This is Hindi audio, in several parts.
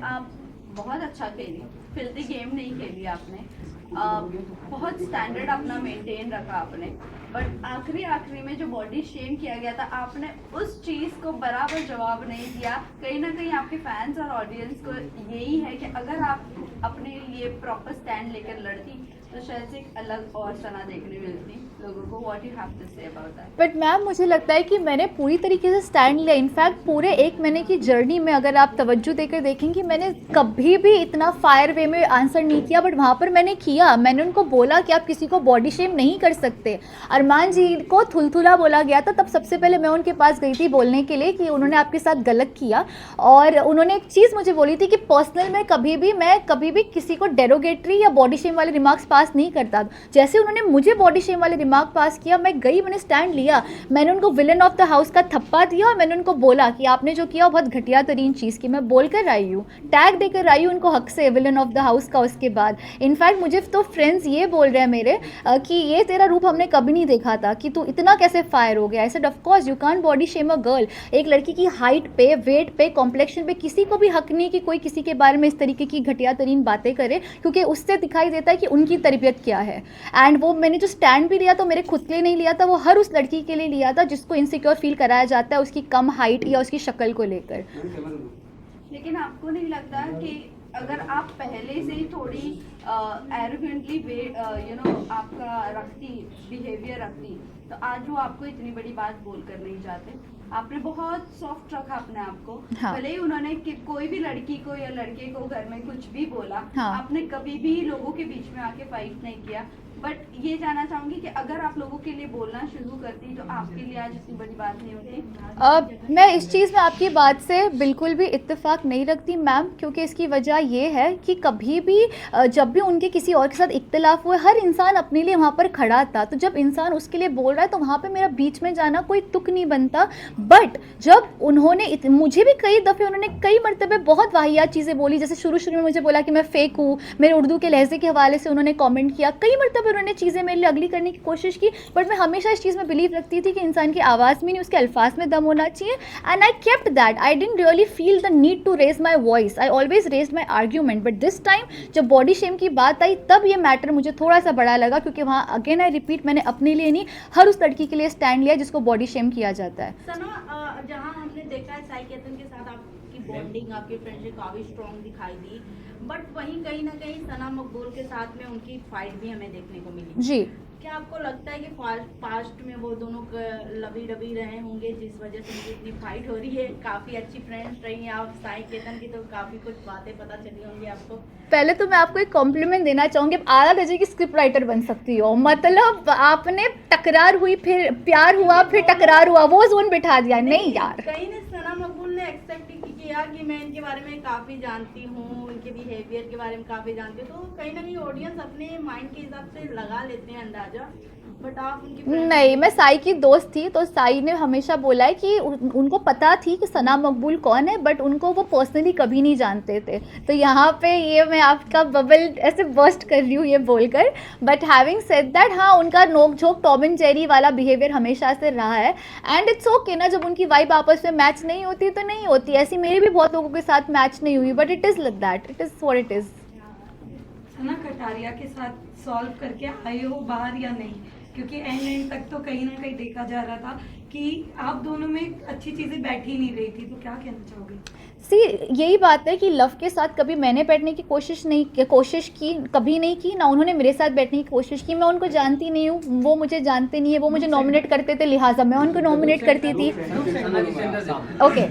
आप बहुत अच्छा खेली, फिल्दी गेम नहीं खेली आपने, बहुत स्टैंडर्ड अपना मेंटेन रखा आपने, बट आखिरी में जो बॉडी शेम किया गया था आपने उस चीज़ को बराबर जवाब नहीं दिया। कहीं ना कहीं आपके फैंस और ऑडियंस को यही है कि अगर आप अपने लिए प्रॉपर स्टैंड लेकर लड़ती तो शायद से एक अलग और सना देखने मिलती लोगों को। What you have to say about that? But ma'am मुझे लगता है कि मैंने पूरी तरीके से स्टैंड लिया। इनफैक्ट पूरे 1 महीने की जर्नी में अगर आप तवज्जो देकर देखेंगे, मैंने कभी भी इतना फायर वे में आंसर नहीं किया, बट वहाँ पर मैंने किया। मैंने उनको बोला कि आप किसी को बॉडी शेम नहीं कर सकते। अरमान जी को थुलथुला बोला गया था, तब सबसे पहले मैं उनके पास गई थी बोलने के लिए कि उन्होंने आपके साथ गलत किया, और उन्होंने एक चीज़ मुझे बोली थी कि पर्सनल में मैं कभी भी किसी को डेरोगेटरी या बॉडी शेम वाले रिमार्क्स पास नहीं करता। जैसे उन्होंने मुझे बॉडी शेम वाले रिमार्क पास किया, मैं गई, मैंने स्टैंड लिया, मैंने उनको विलन ऑफ द हाउस का थप्पा दिया, और मैंने उनको बोला कि आपने जो किया वो बहुत घटिया तरीन चीज़ की। मैं बोल कर आई हूँ, टैग देकर आई हूँ उनको हक से, विलन ऑफ द हाउस का। उसके बाद इनफैक्ट मुझे तो फ्रेंड्स ये बोल रहे हैं मेरे कि ये तेरा रूप हमने कभी नहीं देखा था, कि तू इतना कैसे फायर हो गया। ऐसे of course you can't body shame a girl. एक लड़की की हाइट पे, वेट पे, कॉम्प्लेक्शन पे किसी को भी हक नहीं कि कोई किसी के बारे में इस तरीके की घटिया तरीन बातें करे, क्योंकि उससे दिखाई देता है कि उनकी तरबियत क्या है। एंड वो मैंने जो स्टैंड भी लिया तो मेरे खुद के लिए नहीं लिया था, वो हर उस लड़की के लिए लिया था जिसको इनसिक्योर फील कराया जाता है उसकी कम हाइट या उसकी शक्ल को लेकर। लेकिन आपको नहीं लगता कि अगर आप पहले से ही थोड़ी एरोगेंटली आपका रखती बिहेवियर रखती तो आज वो आपको इतनी बड़ी बात बोल कर नहीं जाते? आपने बहुत सॉफ्ट रखा अपने आप को। हाँ। भले ही उन्होंने कोई भी लड़की को या लड़के को घर में कुछ भी बोला, हाँ। आपने कभी भी लोगों के बीच में आके फाइट नहीं किया। बट ये जानना चाहूंगी कि अगर आप लोगों के लिए बोलना शुरू करती तो आपके लिए आज इतनी बड़ी बात नहीं होती। मैं इस चीज़ में आपकी बात से बिल्कुल भी इत्तेफाक नहीं रखती मैम, क्योंकि इसकी वजह ये है कि कभी भी जब भी उनके किसी और के साथ इख्तिलाफ हुए, हर इंसान अपने लिए वहाँ पर खड़ा था। तो जब इंसान उसके लिए बोल रहा है तो वहाँ पर मेरा बीच में जाना कोई तुक नहीं बनता। बट जब उन्होंने मुझे भी कई दफ़े उन्होंने कई मरतबे बहुत वाहियात चीज़ें बोली, जैसे शुरू में मुझे बोला कि मैं फेक हूँ, मेरे उर्दू के लहजे के हवाले से उन्होंने कमेंट किया, कई मरतबे उन्होंने चीज़ें मेरे लिए अगली करने की कोशिश की। बट मैं हमेशा इस चीज़ में बिलीव रखती थी कि इंसान की आवाज़ में नहीं उसके अल्फाज में दम होना चाहिए। And I kept that. I didn't really feel the need to raise my voice, I always raise my argument. But this time जब बॉडी शेम की बात आई तब ये मैटर मुझे थोड़ा सा बड़ा लगा, क्योंकि वहाँ अगेन आई रिपीट, मैंने अपने लिए नहीं हर उस लड़की के लिए स्टैंड लिया जिसको बॉडी शेम किया जाता है। सना, जहाँ हमने देखा है साई केतन के साथ आपकी बॉन्डिंग, आपकी फ्रेंडशिप काफ़ी स्ट्रॉन्ग दिखाई दी, बट वहीं कहीं ना कहीं सना मकबूल के साथ में उनकी फाइट भी हमें देखने को मिली जी। क्या आपको लगता है कि पास्ट में वो दोनों लवी डबी रहे होंगे जिस वजह से उनकी इतनी फाइट हो रही है? काफ़ी अच्छी फ्रेंड्स रही हैं आप साई केतन की, तो काफ़ी कुछ बातें पता चली होंगी आपको। पहले तो मैं आपको एक कॉम्प्लीमेंट देना चाहूँगी, आप आधा दर्जे की स्क्रिप्ट राइटर बन सकती हो। मतलब आपने टकरार हुई, फिर प्यार हुआ, फिर टकरार हुआ, वो जोन बिठा दिया। नहीं यार, कहीं ने सना मकबूल ने एक्सेप्ट किया कि मैं इनके बारे में काफ़ी जानती हूँ, इनके बिहेवियर के बारे में काफ़ी जानती हूँ, तो कहीं ना कहीं ऑडियंस अपने माइंड के हिसाब से लगा लेते हैं अंदाजा। बट आप उनकी नहीं, मैं साई की दोस्त थी, तो साई ने हमेशा बोला है कि उनको पता थी कि सना मकबूल कौन है, बट उनको वो पर्सनली कभी नहीं जानते थे। तो यहाँ पे ये मैं आपका बबल ऐसे बर्स्ट कर रही हूँ ये बोलकर। बट हैविंग सेड दैट, हाँ उनका नोक झोंक टॉम एंड जेरी वाला बिहेवियर हमेशा से रहा है, एंड इट्स ओके ना, जब उनकी वाइब आपस में मैच नहीं होती तो नहीं होती। ऐसी मेरी भी बहुत लोगों के साथ मैच नहीं हुई, but it is like that, it is what it is. Sana, Kataria के साथ सॉल्व करके आए हो बाहर या नहीं? क्योंकि एंड तक तो कहीं ना कहीं देखा जा रहा था कि आप दोनों में अच्छी चीज़ें बैठ ही नहीं रही थी, तो क्या कहना चाहोगे? सी, यही बात है कि लव के साथ कभी मैंने बैठने की कोशिश की, कभी नहीं की ना उन्होंने मेरे साथ बैठने की कोशिश की। मैं उनको जानती नहीं हूँ, वो मुझे जानते नहीं है। वो मुझे नॉमिनेट करते थे, लिहाजा मैं उनको नॉमिनेट करती थी। ओके,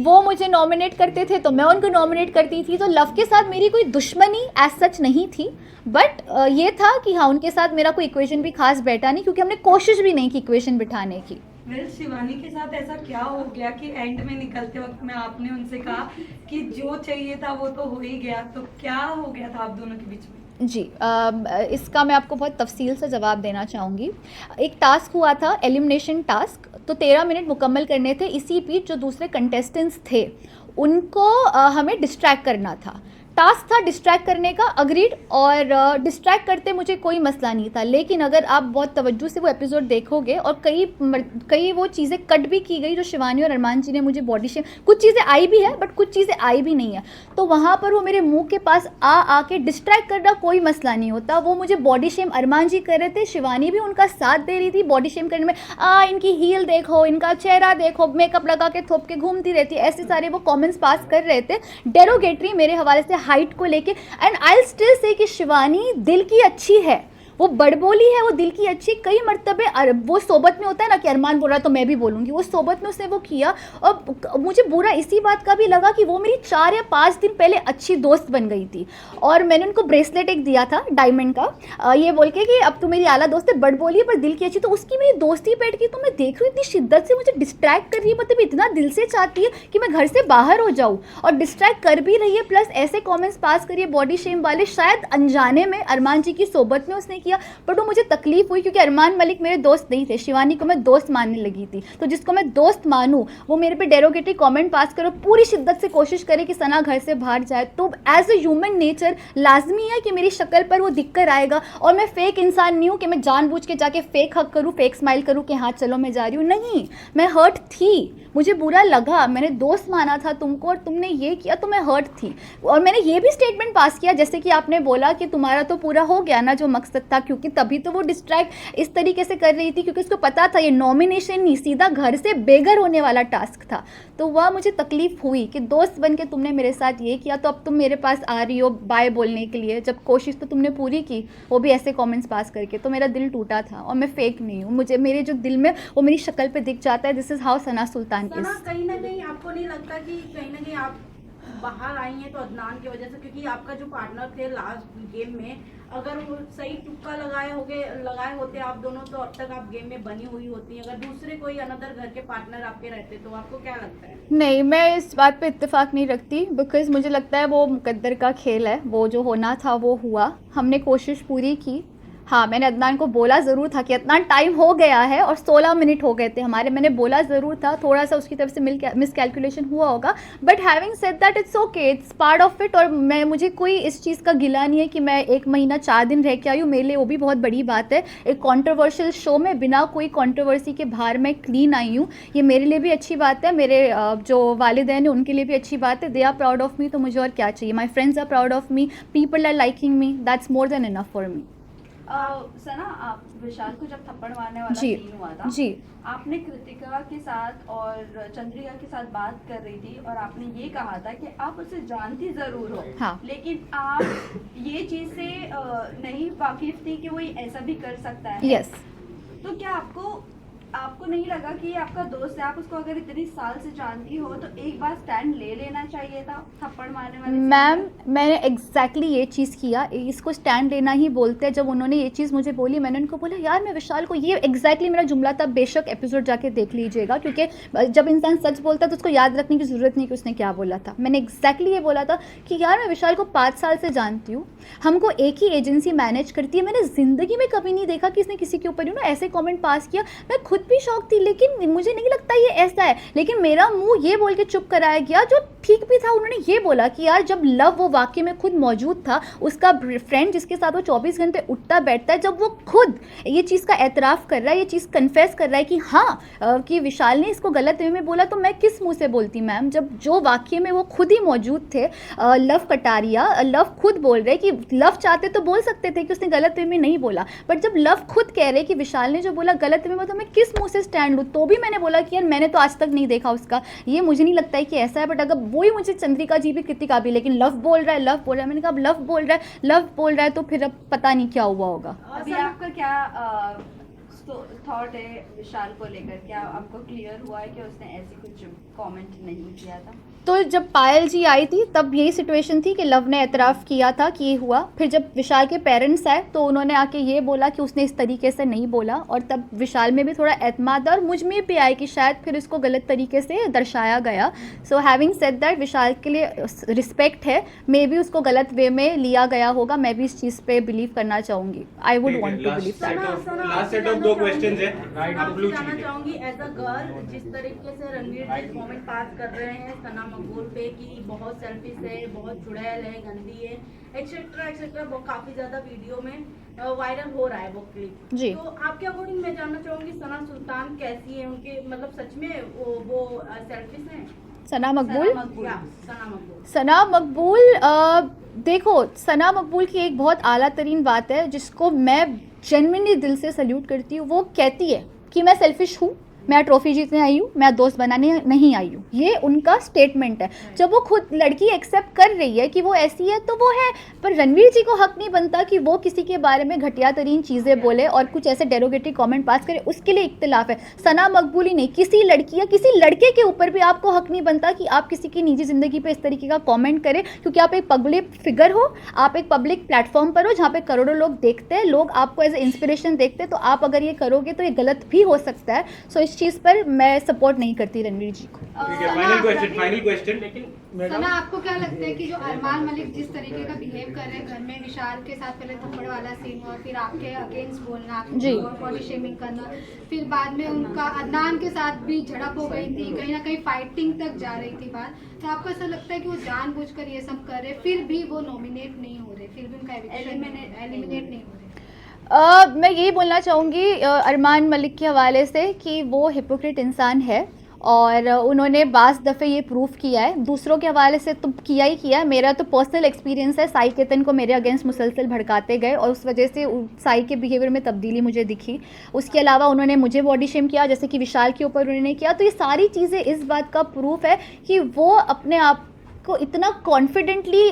वो मुझे नॉमिनेट करते थे तो मैं उनको नॉमिनेट करती थी। तो लव के साथ मेरी कोई दुश्मनी एज सच नहीं थी, बट ये था कि हाँ उनके साथ मेरा कोई इक्वेशन भी खास बैठा नहीं, क्योंकि हमने कोशिश भी नहीं की इक्वेशन बिठाने की। वेल, शिवानी के साथ ऐसा क्या हो गया कि एंड में निकलते वक्त में आपने उनसे कहा कि जो चाहिए था वो तो हो ही गया, तो क्या हो गया था आप दोनों के बीच में? जी, इसका मैं आपको बहुत तफसील से जवाब देना चाहूँगी। एक टास्क हुआ था, एलिमिनेशन टास्क, तो 13 मिनट मुकम्मल करने थे। इसी बीच जो दूसरे कंटेस्टेंट्स थे उनको हमें डिस्ट्रैक्ट करना था। टास्क था डिस्ट्रैक्ट करने का, अग्रीड, और डिस्ट्रैक्ट करते मुझे कोई मसला नहीं था, लेकिन अगर आप बहुत तवज्जो से वो एपिसोड देखोगे और कई वो चीज़ें कट भी की गई जो शिवानी और अरमान जी ने मुझे बॉडी शेम, कुछ चीज़ें आई भी है बट कुछ चीज़ें आई भी नहीं है, तो वहाँ पर वो मेरे मुंह के पास आके डिस्ट्रैक्ट करना कोई मसला नहीं होता। वो मुझे बॉडी शेम अरमान जी कर रहे थे, शिवानी भी उनका साथ दे रही थी बॉडी शेम करने में, इनकी हील देखो, इनका चेहरा देखो, मेकअप लगा के थोप के घूमती रहती है, ऐसे सारे वो कमेंट्स पास कर रहे थे डेरोगेटरी मेरे हवाले से हाइट को लेके। एंड आई स्टिल से कि शिवानी दिल की अच्छी है, वो बड़बोली है, वो दिल की अच्छी, कई मरतबे वो सोबत में होता है ना कि अरमान बोल रहा तो मैं भी बोलूँगी, वो सोबत में उसने वो किया। और मुझे बुरा इसी बात का भी लगा कि वो मेरी 4 या 5 दिन पहले अच्छी दोस्त बन गई थी, और मैंने उनको ब्रेसलेट एक दिया था डायमंड का, ये बोल के कि अब तो मेरी आला दोस्त है, बड़बोली है पर दिल की अच्छी, तो उसकी मेरी दोस्ती बैठ गई। तो मैं देख रही हूँ इतनी शिद्दत से मुझे डिस्ट्रैक्ट कर रही है, मतलब इतना दिल से चाहती है कि मैं घर से बाहर हो जाऊँ, और डिस्ट्रैक्ट कर भी रही है, प्लस ऐसे कॉमेंट्स पास करिए बॉडी शेम वाले, शायद अनजाने में अरमान जी की सोबत में उसने किया, बट वो मुझे तकलीफ हुई क्योंकि अरमान मलिक मेरे दोस्त नहीं थे, शिवानी को मैं दोस्त मानने लगी थी, तो जिसको मैं दोस्त मानूं वो मेरे पे डेरोगेटरी कमेंट पास करो, पूरी शिद्दत से कोशिश करे कि सना घर से बाहर जाए, तो एज अ ह्यूमन नेचर लाजमी है कि मेरी शक्ल पर वो दिख कर आएगा, और मैं फेक इंसान नहीं हूँ कि मैं जानबूझ के जाके फेक हक करूँ, फेक स्माइल करूँ कि हाँ चलो मैं जा रही हूँ, नहीं, मैं हर्ट थी, मुझे बुरा लगा, मैंने दोस्त माना था तुमको और तुमने ये किया तो मैं हर्ट थी। और मैंने ये भी स्टेटमेंट पास किया जैसे कि आपने बोला कि तुम्हारा तो पूरा हो गया ना जो मकसद था, क्योंकि तभी तो वो डिस्ट्रैक्ट इस तरीके से कर रही थी क्योंकि उसको पता था ये नॉमिनेशन नहीं, सीधा घर से बेघर होने वाला टास्क था। तो वह मुझे तकलीफ हुई कि दोस्त बन के तुमने मेरे साथ ये किया, तो अब तुम मेरे पास आ रही हो बाय बोलने के लिए, जब कोशिश तो तुमने पूरी की, वो भी ऐसे कमेंट्स पास करके, तो मेरा दिल टूटा था। और मैं फेक नहीं हूँ, मुझे मेरे जो दिल में वो मेरी शक्ल पे दिख जाता है, this is how Sana Sultan is. कहीं ना कहीं आपको नहीं लगता कि कहीं ना कहीं आप बाहर आई हैं तो अदनान की वजह से, क्योंकि आपका जो पार्टनर थे लास्ट गेम में, अगर वो सही तुक्का लगाए होते आप दोनों, तो अब तक आप गेम में बनी हुई होती। अगर दूसरे कोई अनदर घर के पार्टनर आपके रहते तो आपको क्या लगता है? नहीं, मैं इस बात पे इत्तेफाक नहीं रखती, बिकॉज मुझे लगता है वो मुकद्दर का खेल है, वो जो होना था वो हुआ, हमने कोशिश पूरी की। हाँ, मैंने अदनान को बोला ज़रूर था कि अदनान टाइम हो गया है, और 16 मिनट हो गए थे हमारे, मैंने बोला ज़रूर था, थोड़ा सा उसकी तरफ से मिसकैलकुलेशन हुआ होगा, but having said that it's okay, it's part of it. और मुझे कोई इस चीज़ का गिला नहीं है कि मैं 1 महीना 4 दिन रह के आई हूँ, मेरे लिए वो भी बहुत बड़ी बात है। एक कॉन्ट्रोवर्शियल शो में बिना कोई कॉन्ट्रोवर्सी के बाहर मैं क्लीन आई हूँ, ये मेरे लिए भी अच्छी बात है, मेरे जो वालिदैन हैं उनके लिए भी अच्छी बात है, they are proud of me, तो मुझे और क्या चाहिए। My friends are proud of me, people are liking me, that's more than enough for me. Sana, आप विशाल को जब थप्पड़ मारने वाला जी, सीन हुआ था, जी, आपने कृतिका के साथ और चंद्रिका के साथ बात कर रही थी और आपने ये कहा था कि आप उसे जानती जरूर हो, हाँ, लेकिन आप ये चीज से नहीं वाकिफ थी कि वो ऐसा भी कर सकता है। यस। तो क्या आपको नहीं लगा कि ये आपका दोस्त है, आप उसको अगर इतनी साल से जानती हो तो एक बार स्टैंड ले लेना चाहिए था थप्पड़ मारने वाले? मैम, मैंने एग्जैक्टली ये चीज़ किया, इसको स्टैंड लेना ही बोलते हैं। जब उन्होंने ये चीज़ मुझे बोली, मैंने उनको बोला यार मैं विशाल को, ये एग्जैक्टली मेरा जुमला था, बेशक एपिसोड जाके देख लीजिएगा, क्योंकि जब इंसान सच बोलता है तो उसको याद रखने की ज़रूरत नहीं कि उसने क्या बोला था। मैंने एग्जैक्टली ये बोला था कि यार मैं विशाल को 5 साल से जानती हूँ, हमको एक ही एजेंसी मैनेज करती है, मैंने ज़िंदगी में कभी नहीं देखा कि इसने किसी के ऊपर ऐसे कॉमेंट पास किया। मैं खुद भी शौक थी, लेकिन मुझे नहीं लगता ये ऐसा है, लेकिन मेरा मुंह ये बोल के चुप कराया गया, जो ठीक भी था। उन्होंने ये बोला कि यार जब लव वो वाकई में खुद मौजूद था, उसका फ्रेंड जिसके साथ वो 24 घंटे उठता बैठता है, जब वो खुद ये चीज़ का एतराफ़ कर रहा है, ये चीज़ कन्फेस कर रहा है कि हाँ कि विशाल ने इसको गलत वे में बोला, तो मैं किस मुंह से बोलती मैम, जब जो वाकई में वो खुद ही मौजूद थे। लव कटारिया, लव खुद बोल रहे कि लव चाहते तो बोल सकते थे कि उसने गलत वे में नहीं बोला, बट जब लव खुद कह रहे कि विशाल ने जो बोला गलत वे में, तो मैं किस मुँह से स्टैंड लूँ? तो भी मैंने बोला कि यार मैंने तो आज तक नहीं देखा उसका, ये मुझे नहीं लगता है कि ऐसा है। बट अगर वही मुझे चंद्रिका जी भी कृतिका भी, लेकिन लव बोल रहा है, मैंने कहा अब लव बोल रहा है तो फिर अब पता नहीं क्या हुआ होगा। अभी आपका क्या थॉट है विशाल को लेकर? क्या आपको क्लियर हुआ है कि उसने ऐसे कुछ कमेंट नहीं किया था? तो जब पायल जी आई थी तब यही सिचुएशन थी कि लव ने एतराफ़ किया था कि ये हुआ। फिर जब विशाल के पेरेंट्स आए तो उन्होंने आके ये बोला कि उसने इस तरीके से नहीं बोला, और तब विशाल में भी थोड़ा एतमाद और मुझ में भी आया कि शायद फिर इसको गलत तरीके से दर्शाया गया। सो हैविंग सेड दैट, विशाल के लिए रिस्पेक्ट है, मे भी उसको गलत वे में लिया गया होगा, मैं भी इस चीज़ पे बिलीव करना चाहूँगी। I would want to believe that. Last set of 2 दो क्वेश्चंस हैं आपसे आपको जानना चाहूंगी एज अ गर्ल, जिस तरीके से रणवीर जी कमेंट पास कर रहे हैं सना मकबूल पे कि बहुत सेल्फिश है, बहुत चुड़ैल है, गंदी है, एक्सेट्रा एक्सेट्रा, वो काफी ज्यादा वीडियो में वायरल हो रहा है वो क्लिप जी। तो आपके अकॉर्डिंग मैं जानना चाहूंगी सना सुल्तान कैसी है, उनके मतलब सच में वो सेल्फिश है? सना मकबूल या सना मकबूल सना मकबूल देखो, सना मकबूल की एक बहुत आला तरीन बात है जिसको मैं जेन्युइनली दिल से सल्यूट करती हूँ। वो कहती है कि मैं सेल्फिश हूँ, मैं ट्रॉफी जीतने आई हूँ, मैं दोस्त बनाने नहीं आई हूँ। ये उनका स्टेटमेंट है। जब वो खुद लड़की एक्सेप्ट कर रही है कि वो ऐसी है तो वो है, पर रणवीर जी को हक नहीं बनता कि वो किसी के बारे में घटिया तरीन चीज़ें बोले और कुछ ऐसे डेरोगेटरी कमेंट पास करे। उसके लिए इख्तिलाफ है। सना मकबूल ही नहीं, किसी लड़की या किसी लड़के के ऊपर भी आपको हक नहीं बनता कि आप किसी की निजी ज़िंदगी पे इस तरीके का कमेंट करें, क्योंकि आप एक पब्लिक फिगर हो, आप एक पब्लिक प्लेटफॉर्म पर हो जहाँ पे करोड़ों लोग देखते हैं, लोग आपको एज ए इंस्पिरेशन देखते हैं। तो आप अगर ये करोगे तो ये गलत भी हो सकता है। सो इस चीज़ पर मैं सपोर्ट नहीं करती रणवीर जी को। ठीक है, फाइनल क्वेश्चन सना, आपको क्या लगता है कि जो अरमान मलिक जिस तरीके का बिहेव कर रहे हैं घर में, विशाल के साथ पहले थप्पड़ वाला सीन हुआ, फिर आपके अगेंस्ट बोलना, जी। बॉडी शेमिंग करना, फिर बाद में उनका अदनान के साथ भी झड़प हो गई थी, कहीं ना कहीं फाइटिंग तक जा रही थी बात, तो आपको ऐसा लगता है कि वो जानबूझकर ये सब कर रहे, फिर भी वो नॉमिनेट नहीं हो रहे, फिर भी उनका एलिमिनेट नहीं हो रहे? मैं यही बोलना चाहूँगी अरमान मलिक के हवाले से कि वो हिपोक्रेट इंसान है और उन्होंने बाज़ दफ़े ये प्रूफ किया है। दूसरों के हवाले से तो किया ही किया है। मेरा तो पर्सनल एक्सपीरियंस है, साई केतन को मेरे अगेंस्ट मुसलसल भड़काते गए और उस वजह से साई के बिहेवियर में तब्दीली मुझे दिखी। उसके अलावा उन्होंने मुझे बॉडी शेम किया जैसे कि विशाल के ऊपर उन्होंने किया। तो ये सारी चीज़ें इस बात का प्रूफ है कि वो अपने आप को इतना कॉन्फिडेंटली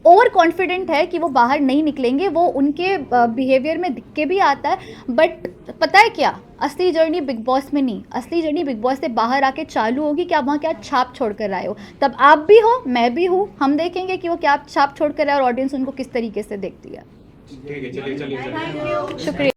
ओवर कॉन्फिडेंट है कि वो बाहर नहीं निकलेंगे। वो उनके बिहेवियर में दिख के भी आता है। बट पता है क्या, असली जर्नी बिग बॉस में नहीं, असली जर्नी बिग बॉस से बाहर आके चालू होगी कि आप वहाँ क्या छाप छोड़ कर आए हो। तब आप भी हो, मैं भी हूँ, हम देखेंगे कि वो क्या छाप छोड़ कर आए और ऑडियंस उनको किस तरीके से देखती है। ठीक है, चलिए शुक्रिया।